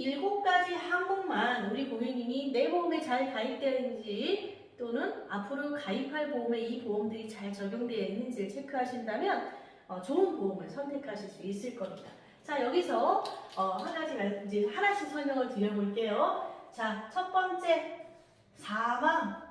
이 7가지 항목만 우리 고객님이 내 보험에 잘 가입되어 있는지 또는 앞으로 가입할 보험에 이 보험들이 잘 적용되어 있는지를 체크하신다면 좋은 보험을 선택하실 수 있을 겁니다. 자, 여기서 한 가지 이제 하나씩 설명을 드려볼게요. 자, 첫 번째 사망.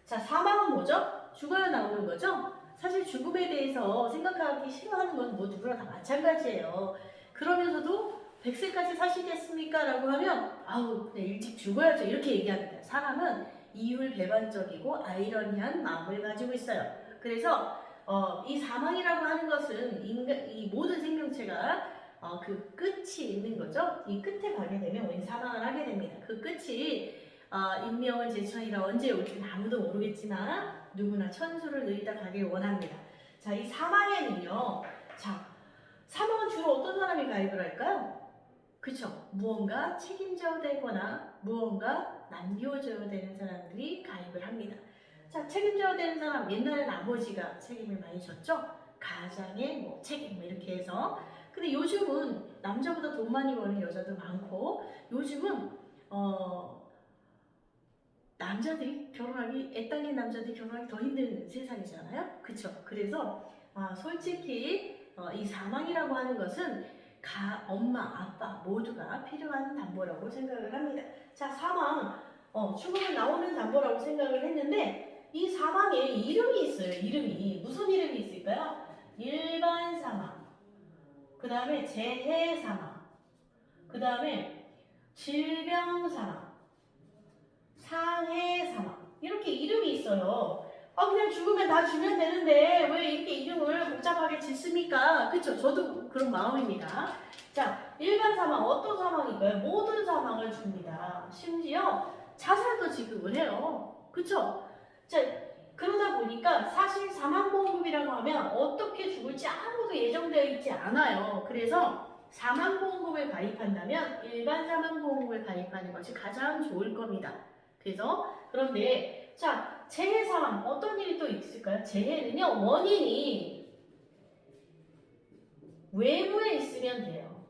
자, 사망은 뭐죠? 죽어야 나오는 거죠? 사실 죽음에 대해서 생각하기 싫어하는 건 뭐 누구나 다 마찬가지예요. 그러면서도 100세까지 사시겠습니까? 라고 하면 아우 그냥 일찍 죽어야죠 이렇게 얘기합니다. 사람은 이율배반적이고 아이러니한 마음을 가지고 있어요. 그래서 이 사망이라고 하는 것은 이 모든 생명체가 그 끝이 있는 거죠. 이 끝에 가게 되면 우리는 사망을 하게 됩니다. 그 끝이 인명은 제천이라 언제 올지는 아무도 모르겠지만 누구나 천수를 누리다 가길 원합니다. 자, 이 사망에는요. 자, 사망은 주로 어떤 사람이 가입을 할까요? 그쵸? 무언가 책임져야 되거나 무언가 남겨줘야 되는 사람들이 가입을 합니다. 자, 책임져야 되는 사람, 옛날에는 아버지가 책임을 많이 졌죠? 가장의 뭐 책임 이렇게 해서. 근데 요즘은 남자보다 돈 많이 버는 여자도 많고 요즘은 남자들이 결혼하기, 애 딸린 남자들이 결혼하기 더 힘든 세상이잖아요. 그쵸? 그래서 솔직히 이 사망이라고 하는 것은 엄마, 아빠 모두가 필요한 담보라고 생각을 합니다. 자, 사망, 죽으면 나오는 담보라고 생각을 했는데 이 사망에 이름이 있어요. 이름이. 무슨 이름이 있을까요? 일반 사망, 그 다음에 재해 사망, 그 다음에 질병 사망, 상해 사망 이렇게 이름이 있어요. 그냥 죽으면 다 주면 되는데 왜 이렇게 이름을 복잡하게 짓습니까? 그쵸? 저도 그런 마음입니다. 자, 일반 사망 어떤 사망일까요? 모든 사망을 줍니다. 심지어 자살도 지급을 해요. 그쵸? 자, 그러다 보니까 사실 사망보험금이라고 하면 어떻게 죽을지 아무도 예정되어 있지 않아요. 그래서 사망보험금을 가입한다면 일반 사망보험금을 가입하는 것이 가장 좋을 겁니다. 그래서 그런데 자, 재해 사망 어떤 일이 또 있을까요? 재해는요 원인이 외부에 있으면 돼요.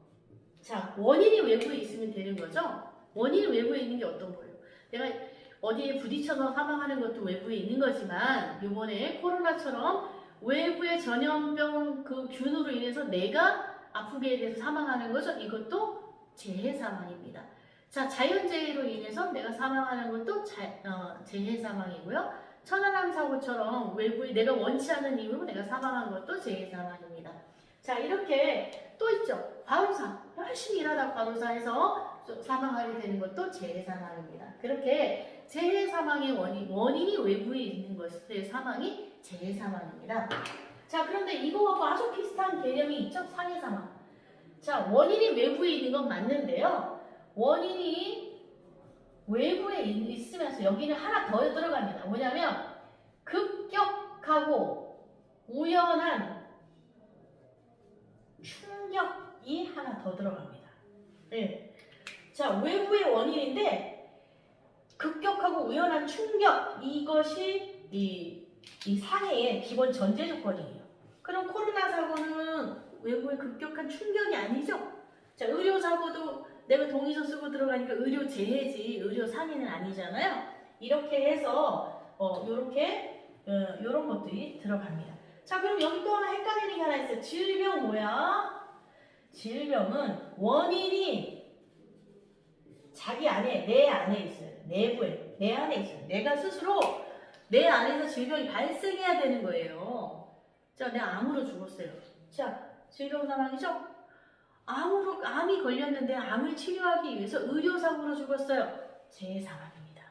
자, 원인이 외부에 있으면 되는 거죠. 원인이 외부에 있는 게 어떤 거예요? 내가 어디에 부딪혀서 사망하는 것도 외부에 있는 거지만 이번에 코로나처럼 외부의 전염병 그 균으로 인해서 내가 아프게 돼서 사망하는 거죠. 이것도 재해 사망입니다. 자, 자연재해로 인해서 내가 사망하는 것도 재해 사망이고요. 천안함 사고처럼 외부에 내가 원치 않는 이유로 내가 사망한 것도 재해 사망입니다. 자, 이렇게 또 있죠. 과로사. 열심히 일하다 과로사해서 사망하게 되는 것도 재해 사망입니다. 그렇게 재해 사망의 원인이 외부에 있는 것의 사망이 재해 사망입니다. 자, 그런데 이거하고 아주 비슷한 개념이 있죠. 상해 사망. 자, 원인이 외부에 있는 건 맞는데요. 원인이 외부에 있으면서 여기는 하나 더 들어갑니다. 뭐냐면 급격하고 우연한 충격이 하나 더 들어갑니다. 네. 자, 외부의 원인인데 급격하고 우연한 충격, 이것이 이 상해의 기본 전제 조건이에요. 그럼 코로나 사고는 외부의 급격한 충격이 아니죠? 자, 의료 사고도 내가 동의서 쓰고 들어가니까 의료 재해지 의료 상해는 아니잖아요. 이렇게 해서 요런 것들이 들어갑니다. 자, 그럼 여기 또 하나 헷갈리는 게 하나 있어요. 질병 뭐야? 질병은 원인이 자기 안에, 내 안에 있어요. 내부에, 내 안에 있어요. 내가 스스로 내 안에서 질병이 발생해야 되는 거예요. 자, 내가 암으로 죽었어요. 자, 질병 상황이죠? 암이 걸렸는데 암을 치료하기 위해서 의료사고로 죽었어요. 재해 사망입니다.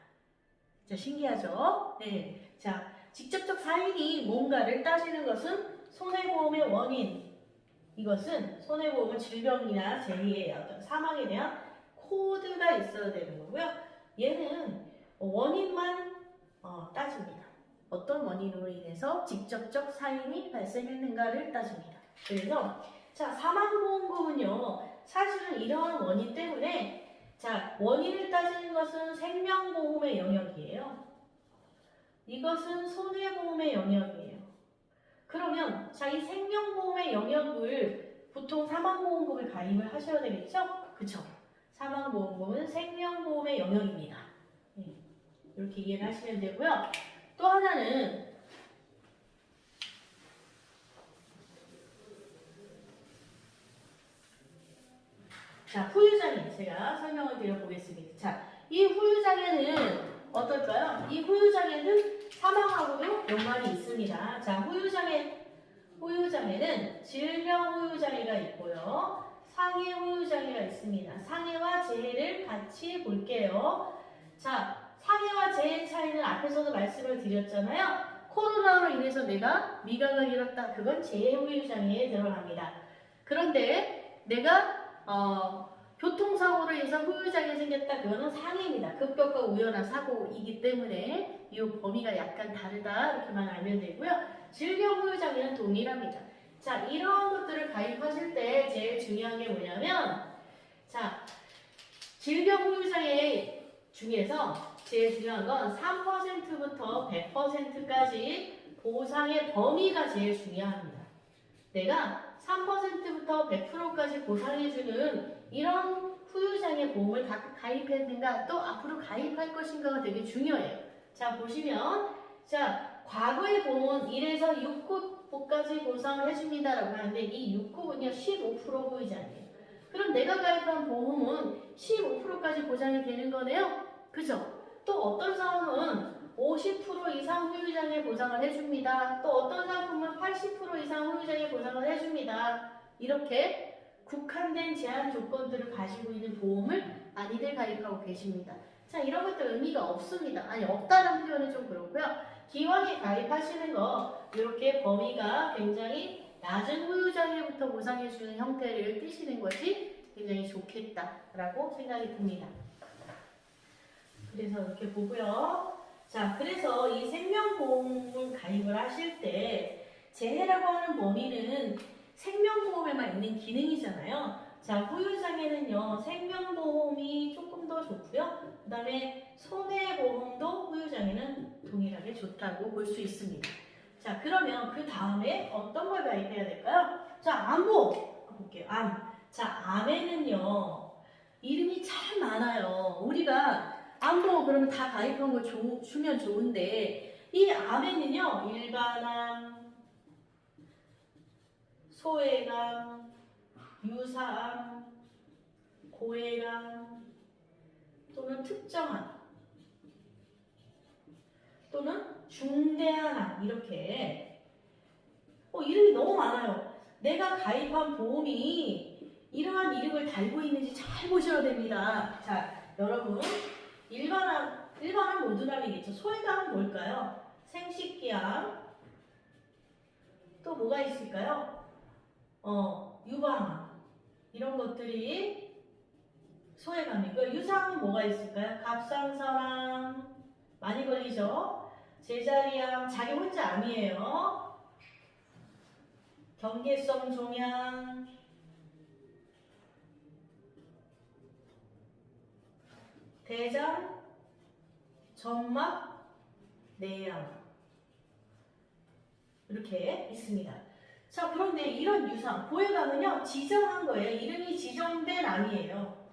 자, 신기하죠? 네. 자, 직접적 사인이 뭔가를 따지는 것은 손해보험의 원인. 이것은 손해보험은 질병이나 재해의 어떤 사망에 대한 코드가 있어야 되는 거고요. 얘는 원인만 따집니다. 어떤 원인으로 인해서 직접적 사인이 발생했는가를 따집니다. 그래서 자, 사망보험금은요, 사실은 이러한 원인 때문에, 자, 원인을 따지는 것은 생명보험의 영역이에요. 이것은 손해보험의 영역이에요. 그러면, 자, 이 생명보험의 영역을 보통 사망보험금을 가입을 하셔야 되겠죠? 그쵸? 사망보험은 생명보험의 영역입니다. 이렇게 이해를 하시면 되고요. 또 하나는 자, 후유장애 제가 설명을 드려보겠습니다. 자, 이 후유장애는 어떨까요? 이 후유장애는 사망하고도 연관이 있습니다. 자, 후유장애는 질병 후유장애가 있고요. 상해 후유장애가 있습니다. 상해와 재해를 같이 볼게요. 자, 상해와 재해 차이는 앞에서도 말씀을 드렸잖아요. 코로나로 인해서 내가 미각을 잃었다. 그건 재해 후유장애에 들어갑니다. 그런데 내가 교통사고로 인해서 후유장애 생겼다. 그거는 상해입니다. 급격하고 우연한 사고이기 때문에 이 범위가 약간 다르다. 이렇게만 알면 되고요. 질병 후유장애는 동일합니다. 자, 이런 것들을 가입하실 때 제일 중요한 게 뭐냐면 자, 질병 후유장애 중에서 제일 중요한 건 3%부터 100%까지 보상의 범위가 제일 중요합니다. 내가 3%부터 100%까지 보상해주는 이런 후유장애 보험을 가입했는가 또 앞으로 가입할 것인가가 되게 중요해요. 자, 보시면 자, 과거의 보험은 1에서 6급까지 보상을 해줍니다 라고 하는데 이 6급은요 15% 후유장애예요. 그럼 내가 가입한 보험은 15%까지 보장이 되는 거네요. 그죠? 또 어떤 사람은 50% 이상 후유장애 보상을 해줍니다. 또 어떤 상품은 80% 이상 후유장애 보상을 해줍니다. 이렇게 국한된 제한 조건들을 가지고 있는 보험을 많이들 가입하고 계십니다. 자, 이런 것들 의미가 없습니다. 아니, 없다는 표현은 좀 그렇고요. 기왕에 가입하시는 거 이렇게 범위가 굉장히 낮은 후유장애부터 보상해주는 형태를 띄시는 것이 굉장히 좋겠다라고 생각이 듭니다. 그래서 이렇게 보고요. 자, 그래서 이 생명보험을 가입을 하실 때 재해라고 하는 범위는 생명보험에만 있는 기능이잖아요. 자, 후유장애는요, 생명보험이 조금 더 좋고요. 그 다음에 손해보험도 후유장애는 동일하게 좋다고 볼 수 있습니다. 자, 그러면 그 다음에 어떤 걸 가입해야 될까요? 자, 암보험 볼게요. 암. 자, 암에는요, 이름이 참 많아요. 우리가 암보험 그러면 다 가입한 거 주면 좋은데 이 암에는요 일반암, 소외암, 유사암, 고해암 또는 특정암 또는 중대한 암 이렇게 이름이 너무 많아요. 내가 가입한 보험이 이러한 이름을 달고 있는지 잘 보셔야 됩니다. 자, 여러분 일반암 모두암이겠죠. 소외암은 뭘까요? 생식기암 또 뭐가 있을까요? 유방암 이런 것들이 소외암이고요. 유사암은 뭐가 있을까요? 갑상선암 많이 걸리죠. 제자리암 자기 혼자 암이에요. 경계성 종양 대장, 점막, 내암 이렇게 있습니다. 자, 그런데 이런 유상, 고해감은요 지정한 거예요. 이름이 지정된 암이에요.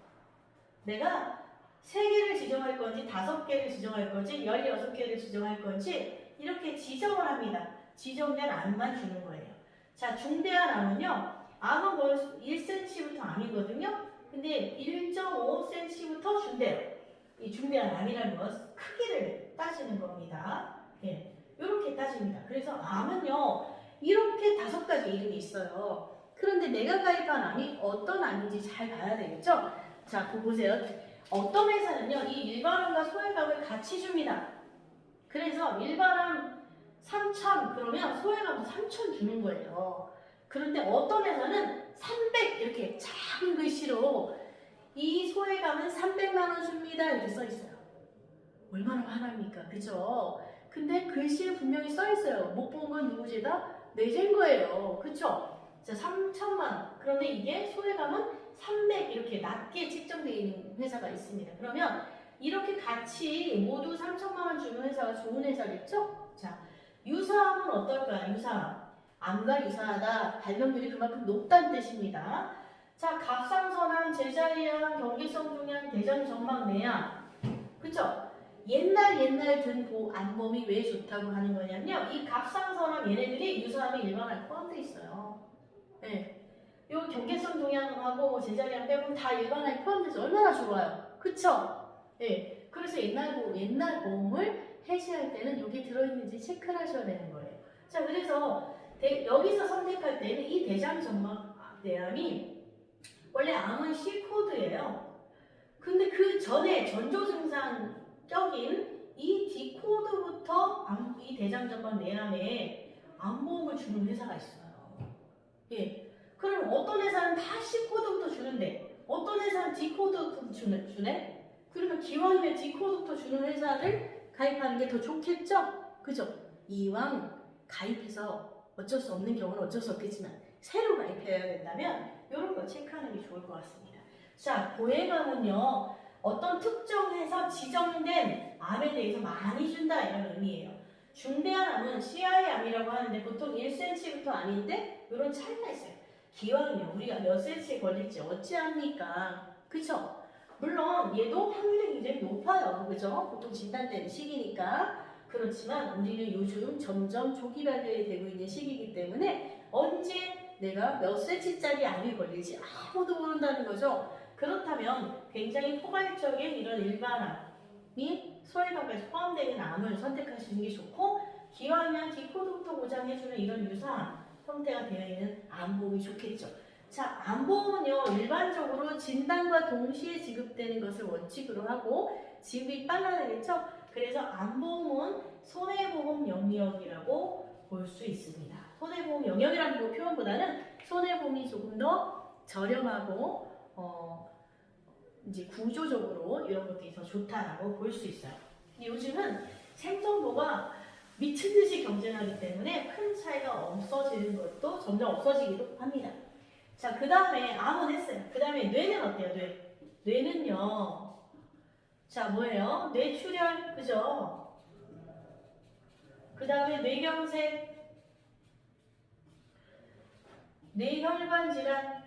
내가 3개를 지정할 건지 5개를 지정할 건지 16개를 지정할 건지 이렇게 지정을 합니다. 지정된 암만 주는 거예요. 자, 중대한 암은요 암은 벌써 1cm부터 암이거든요. 근데 1.5cm부터 중대요. 이 중대한 암이라는 건 크기를 따지는 겁니다. 예, 이렇게 따집니다. 그래서 암은요 이렇게 5가지 이름이 있어요. 그런데 내가 가입한 암이 어떤 암인지 잘 봐야 되겠죠? 자, 보세요. 어떤 회사는요 이 일반암과 소외감을 같이 줍니다. 그래서 일반암 3,000 그러면 소외감도 3,000 주는 거예요. 그런데 어떤 회사는 300 이렇게 작은 글씨로 이 소외감은 300만 원 줍니다. 이렇게 써 있어요. 얼마나 화납니까? 그죠? 근데 글씨에 분명히 써 있어요. 못 본 건 누구지다? 내재인 거예요. 그쵸? 자, 3천만 원. 그런데 이게 소외감은 300 이렇게 낮게 책정되어 있는 회사가 있습니다. 그러면 이렇게 같이 모두 3천만 원 주는 회사가 좋은 회사겠죠? 자, 유사암은 어떨까요? 유사암. 암과 유사하다. 발병률이 그만큼 높다는 뜻입니다. 자, 갑상선암, 제자리암, 경계성 종양, 대장 전막 내야 그쵸? 옛날 든 암범이 왜 좋다고 하는 거냐면요. 이 갑상선암 얘네들이 유사암에 일반암 포함되어 있어요. 네. 요 경계성 동양하고 뭐 제자리암 빼고는 다 일반암에 포함돼서 얼마나 좋아요. 그쵸? 네. 그래서 옛날 보험을 해지할 때는 여기 들어있는지 체크를 하셔야 되는 거예요. 자, 그래서 여기서 선택할 때는 이 대장 전막 내암이 원래 암은 C코드예요. 근데 그 전에 전조 증상적인 이 D코드부터 이 대장 전막 내암에 암보험을 주는 회사가 있어요. 예. 그럼 어떤 회사는 다 C코드부터 주는데 어떤 회사는 D코드부터 주네? 그러면 기왕이면 D코드부터 주는 회사를 가입하는 게 더 좋겠죠? 그죠? 이왕 가입해서 어쩔 수 없는 경우는 어쩔 수 없겠지만 새로 가입해야 된다면 이런 거 체크하는 게 좋을 것 같습니다. 자, 고해감은요. 어떤 특정해서 지정된 암에 대해서 많이 준다 이런 의미예요. 중대한 암은 CI암이라고 하는데 보통 1cm부터 아닌데 이런 차이가 있어요. 기왕이면 우리가 몇 cm에 걸릴지 어찌합니까? 그쵸? 물론 얘도 확률이 굉장히 높아요. 그죠? 보통 진단되는 시기니까. 그렇지만 우리는 요즘 점점 조기 발견이 되고 있는 시기이기 때문에 언제 내가 몇 cm짜리 암이 걸릴지 아무도 모른다는 거죠. 그렇다면 굉장히 포괄적인 이런 일반암이 소외감까지 포함되는 암을 선택하시는 게 좋고 기왕이면 D코드부터 보장해주는 이런 유사암 형태가 되어 있는 암보험이 좋겠죠. 자, 암보험은요 일반적으로 진단과 동시에 지급되는 것을 원칙으로 하고 지급이 빨라야 되겠죠. 그래서 암보험은 손해보험 영역이라고 볼 수 있습니다. 손해보험 영역이라는 표현보다는 손해보험이 조금 더 저렴하고 이제 구조적으로 이런 것들이 더 좋다라고 볼 수 있어요. 근데 요즘은 생존도가 미친 듯이 경쟁하기 때문에 큰 차이가 없어지는 것도 점점 없어지기도 합니다. 자, 그 다음에 암은 했어요. 그 다음에 뇌는 어때요? 뇌는요. 자, 뭐예요? 뇌출혈, 그죠? 그 다음에 뇌경색, 뇌혈관 질환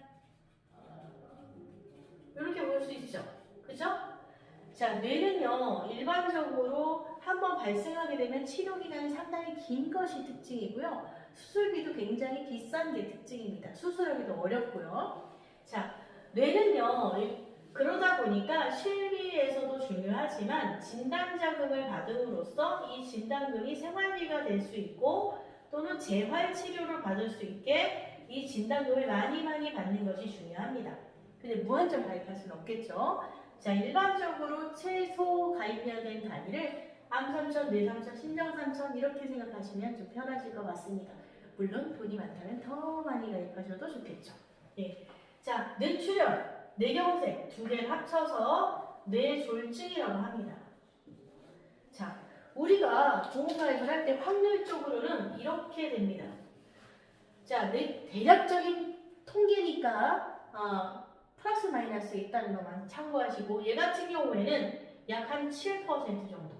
이렇게 볼 수 있죠. 그죠? 자, 뇌는요. 일반적으로 한번 발생하게 되면 치료 기간이 상당히 긴 것이 특징이고요. 수술비도 굉장히 비싼 게 특징입니다. 수술하기도 어렵고요. 자, 뇌는요. 그러다 보니까 실비에서도 중요하지만 진단자금을 받음으로써 이 진단금이 생활비가 될 수 있고 또는 재활치료를 받을 수 있게 이 진단금을 많이 받는 것이 중요합니다. 근데 무한정 가입할 수는 없겠죠. 자, 일반적으로 최소 가입해야 되는 단위를 암3천, 뇌3천, 신장3천 이렇게 생각하시면 좀 편하실 것 같습니다. 물론 돈이 많다면 더 많이 가입하셔도 좋겠죠. 예. 자, 뇌출혈, 뇌경색 두 개를 합쳐서 뇌졸중이라고 합니다. 자, 우리가 보험가입을 할 때 확률적으로는 이렇게 됩니다. 자, 대략적인 통계니까 플러스 마이너스 있다는 것만 참고하시고 얘 같은 경우에는 약 한 7% 정도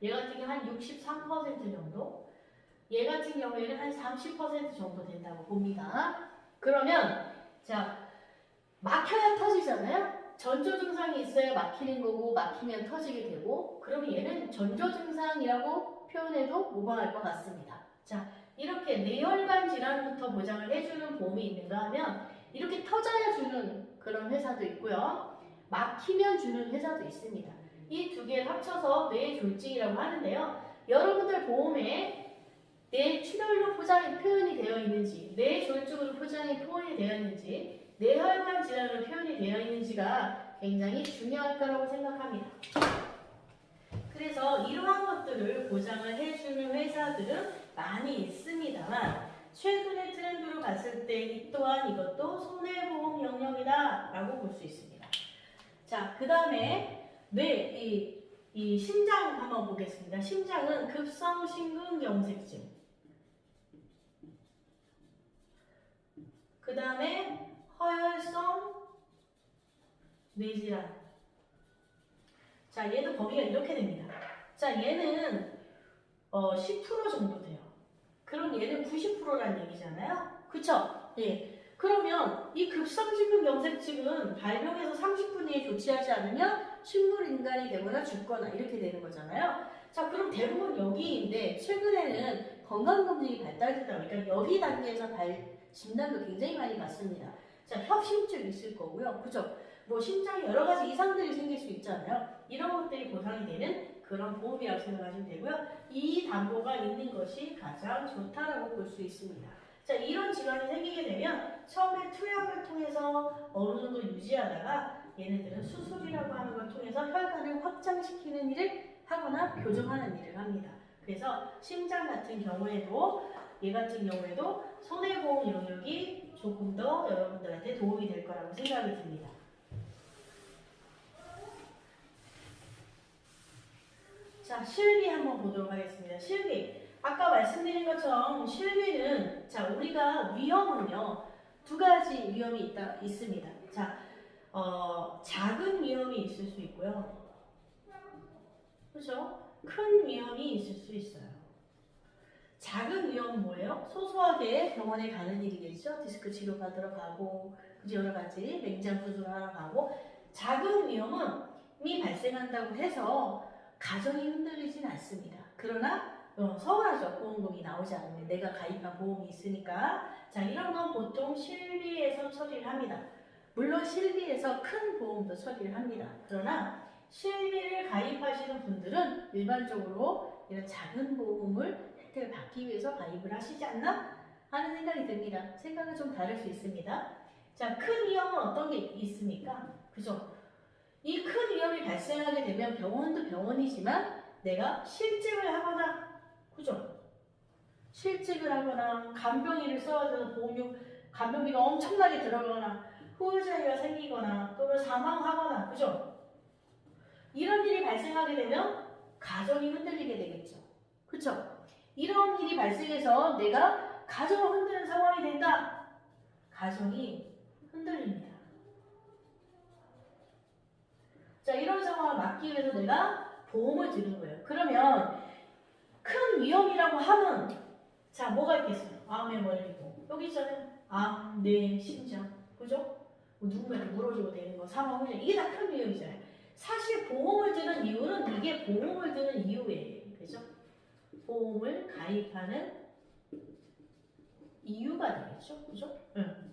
얘 같은 경우 한 63% 정도 얘 같은 경우에는 한 30% 정도 된다고 봅니다. 그러면 자 막혀야 터지잖아요. 전조 증상이 있어야 막히는 거고 막히면 터지게 되고 그러면 얘는 전조 증상이라고 표현해도 무방할 것 같습니다. 자 이렇게 뇌혈관 질환부터 보장을 해주는 보험이 있는가 하면 이렇게 터져야 주는 그런 회사도 있고요. 막히면 주는 회사도 있습니다. 이 두 개를 합쳐서 뇌졸중이라고 하는데요. 여러분들 보험에 뇌출혈로 표현이 되어 있는지 뇌졸중으로 표현이 되어 있는지 뇌혈관 질환으로 표현이 되어 있는지가 굉장히 중요할 거라고 생각합니다. 그래서 이러한 것들을 보장을 해주는 회사들은 많이 있습니다만 최근의 트렌드로 봤을 때 이 또한 이것도 손해보험 영역이다 라고 볼 수 있습니다. 자, 그 다음에 이 심장 한번 보겠습니다. 심장은 급성심근경색증 그 다음에 허혈성 뇌질환 자, 얘도 범위가 이렇게 됩니다. 자, 얘는 10% 정도 돼요. 그럼 얘는 90%라는 얘기잖아요. 그쵸? 예. 그러면 이 급성심근경색증은 발병해서 30분 건강상태에 좋지 않으면 식물 인간이 되거나 죽거나 이렇게 되는 거잖아요. 자, 그럼 대부분 여기인데 최근에는 건강검진이 발달되다 보니까 여기 단계에서 진단도 굉장히 많이 받습니다. 자, 협심증 있을 거고요. 그죠? 뭐 심장에 여러 가지 이상들이 생길 수 있잖아요. 이런 것들이 보상이 되는 그런 보험이라고 생각하시면 되고요. 이 담보가 있는 것이 가장 좋다라고 볼 수 있습니다. 자, 이런 질환이 생기게 되면 처음에 투약을 통해서 어느 정도 유지하다가 얘네들은 수술이라고 하는 걸 통해서 혈관을 확장시키는 일을 하거나 교정하는 일을 합니다. 그래서 심장 같은 경우에도 얘 같은 경우에도 손해보험 영역이 조금 더 여러분들한테 도움이 될 거라고 생각이 듭니다. 자, 실비 한번 보도록 하겠습니다. 실비. 아까 말씀드린 것처럼 실비는 자, 우리가 위험은요. 두 가지 위험이 있습니다. 자, 작은 위험이 있을 수 있고요. 그죠? 큰 위험이 있을 수 있어요. 작은 위험은 뭐예요? 소소하게 병원에 가는 일이겠죠. 디스크 치료 받으러 가고, 여러 가지 맹장 수술하러 가고. 작은 위험이 발생한다고 해서 가정이 흔들리진 않습니다. 그러나 서운하죠. 보험금이 나오지 않으면 내가 가입한 보험이 있으니까. 자, 이런 건 보통 실비에서 처리를 합니다. 물론 실비에서 큰 보험도 처리를 합니다. 그러나 실비를 가입하시는 분들은 일반적으로 이런 작은 보험을 혜택을 받기 위해서 가입을 하시지 않나 하는 생각이 듭니다. 생각은 좀 다를 수 있습니다. 자, 큰 위험은 어떤 게 있습니까? 그죠? 이 큰 위험이 발생하게 되면 병원도 병원이지만 내가 실직을 하거나, 그죠? 실직을 하거나 간병인을 써야 보험료, 간병비가 엄청나게 들어가거나 후유장애가 생기거나 또는 사망하거나, 그죠? 이런 일이 발생하게 되면 가정이 흔들리게 되겠죠. 그쵸? 이런 일이 발생해서 내가 가정을 흔드는 상황이 된다. 가정이 흔들립니다. 자, 이런 상황을 막기 위해서 내가 보험을 드는 거예요. 그러면 큰 위험이라고 하면 자, 뭐가 있겠어요? 암에 걸리고 여기 있잖아요. 암, 뇌, 심장, 그죠? 뭐 누군가한테 물어주고 되는 거, 사망, 후유장, 이게 다 큰 위험이잖아요. 사실 보험을 드는 이유는 이게 보험을 드는 이유예요. 그죠? 보험을 가입하는 이유가 되겠죠. 그죠?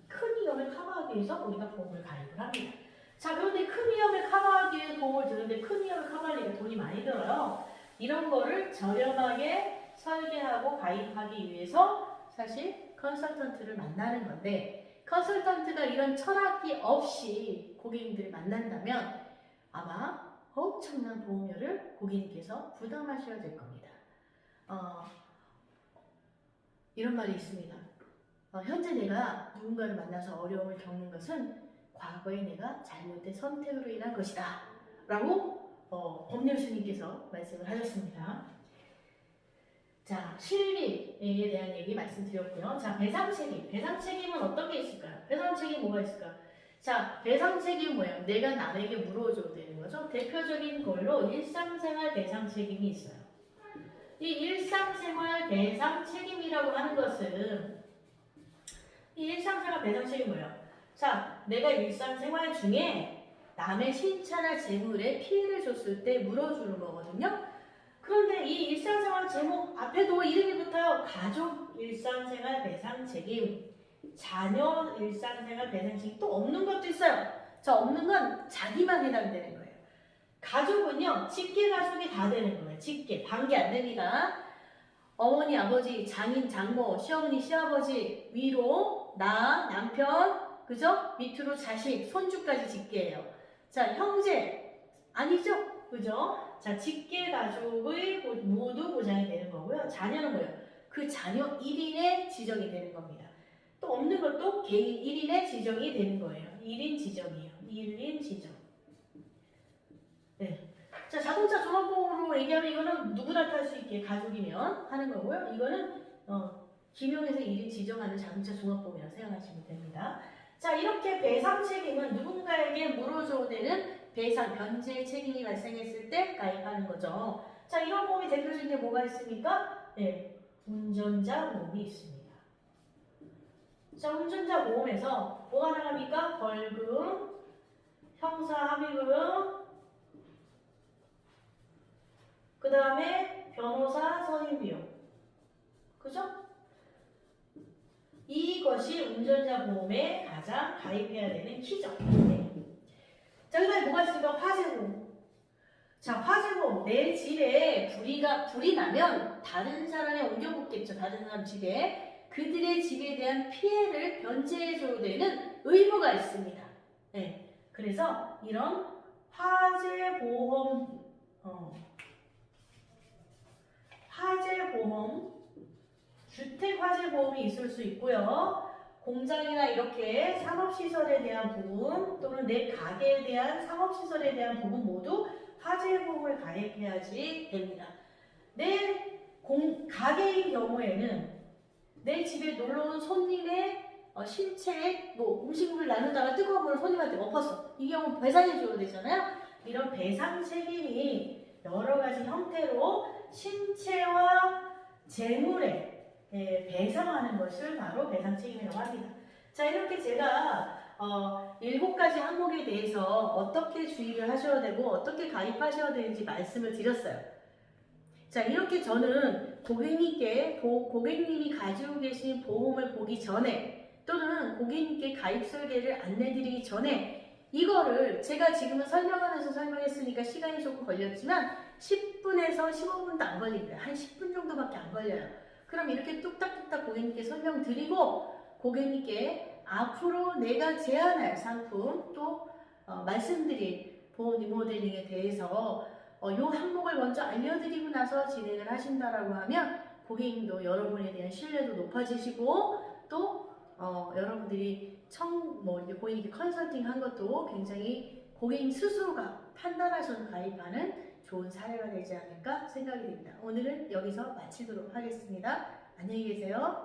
큰 위험을 커버하기 위해서 우리가 보험을 가입을 합니다. 자, 그런데 큰 위험을 커버하기 위해서 보험을 드는데 큰 위험을 커버하려면 돈이 많이 들어요. 이런 거를 저렴하게 설계하고 가입하기 위해서 사실 컨설턴트를 만나는 건데, 컨설턴트가 이런 철학이 없이 고객님들을 만난다면 아마 엄청난 보험료를 고객님께서 부담하셔야 될 겁니다. 이런 말이 있습니다. 현재 내가 누군가를 만나서 어려움을 겪는 것은 과거에 내가 잘못된 선택으로 인한 것이다 라고 법률 스님께서 말씀을 하셨습니다. 자, 실비에 대한 얘기 말씀드렸고요. 자, 배상책임. 배상책임은 어떤 게 있을까요? 배상책임 뭐가 있을까요? 자, 배상책임은 뭐예요? 내가 남에게 물어줘야 되는 거죠. 대표적인 걸로 일상생활 배상책임이 있어요. 이 일상생활 배상책임이라고 하는 것은 이 일상생활 배상책임이 뭐예요? 자, 내가 일상생활 중에 남의 신차나 재물에 피해를 줬을 때 물어주는 거거든요. 그런데 이 일상생활 제목 앞에도 이름이 붙어요. 가족 일상생활 배상책임, 자녀 일상생활 배상책임, 또 없는 것도 있어요. 저 없는 건 자기만 해당되는 거예요. 가족은요, 직계 가족이 다 되는 거예요. 직계, 반계 안 됩니다. 어머니, 아버지, 장인, 장모, 시어머니, 시아버지, 위로, 나, 남편, 그죠? 밑으로 자식, 손주까지 직계예요. 자, 형제, 아니죠? 그죠? 자, 직계 가족의 모두 보장이 되는 거고요. 자녀는 뭐예요? 그 자녀 1인에 지정이 되는 겁니다. 또 없는 것도 개인 1인에 지정이 되는 거예요. 1인 지정이에요. 1인 지정. 네. 자, 자동차 종합보험으로 얘기하면 이거는 누구나 탈 수 있게 가족이면 하는 거고요. 이거는 김용에서 1인 지정하는 자동차 종합보험이라고 생각하시면 됩니다. 자, 이렇게 배상 책임은 누군가에게 물어줘야 되는 배상, 변제 책임이 발생했을 때 가입하는 거죠. 자, 이런 보험이 대표적인 게 뭐가 있습니까? 네, 운전자 보험이 있습니다. 자, 운전자 보험에서 뭐가 나갑니까? 벌금, 형사 합의금, 그 다음에 변호사 선임 비용. 그죠? 이것이 운전자 보험에 가장 가입해야 되는 키죠. 네. 자, 그 다음에 뭐가 있습니까? 화재보험. 자, 화재보험. 내 집에 불이 나면 다른 사람에 옮겨붙겠죠. 다른 사람 집에. 그들의 집에 대한 피해를 변제해줘야 되는 의무가 있습니다. 네. 그래서 이런 화재보험, 주택화재보험이 있을 수 있고요. 공장이나 이렇게 상업시설에 대한 부분 또는 내 가게에 대한 상업시설에 대한 부분 모두 화재보험을 가입해야지 됩니다. 내 가게인 경우에는 내 집에 놀러온 손님의 신체에 음식물을 나누다가 뜨거운 물을 손님한테 엎었어. 이 경우 배상해줘야 되잖아요. 이런 배상 책임이 여러 가지 형태로 신체와 재물에 배상하는 것을 바로 배상 책임이라고 합니다. 자, 이렇게 제가 7가지 항목에 대해서 어떻게 주의를 하셔야 되고 어떻게 가입하셔야 되는지 말씀을 드렸어요. 자, 이렇게 저는 고객님이 가지고 계신 보험을 보기 전에 또는 고객님께 가입 설계를 안내드리기 전에 이거를 제가 지금은 설명하면서 설명했으니까 시간이 조금 걸렸지만 10분에서 15분도 안 걸립니다. 한 10분 정도밖에 안 걸려요. 그럼 이렇게 뚝딱뚝딱 고객님께 설명드리고 고객님께 앞으로 내가 제안할 상품 또 말씀드릴 보험 리모델링에 대해서 이 항목을 먼저 알려드리고 나서 진행을 하신다라고 하면 고객님도 여러분에 대한 신뢰도 높아지시고 또 여러분들이 고객님께 컨설팅 한 것도 굉장히 고객님 스스로가 판단하셔서 가입하는 좋은 사례가 되지 않을까 생각이 됩니다. 오늘은 여기서 마치도록 하겠습니다. 안녕히 계세요.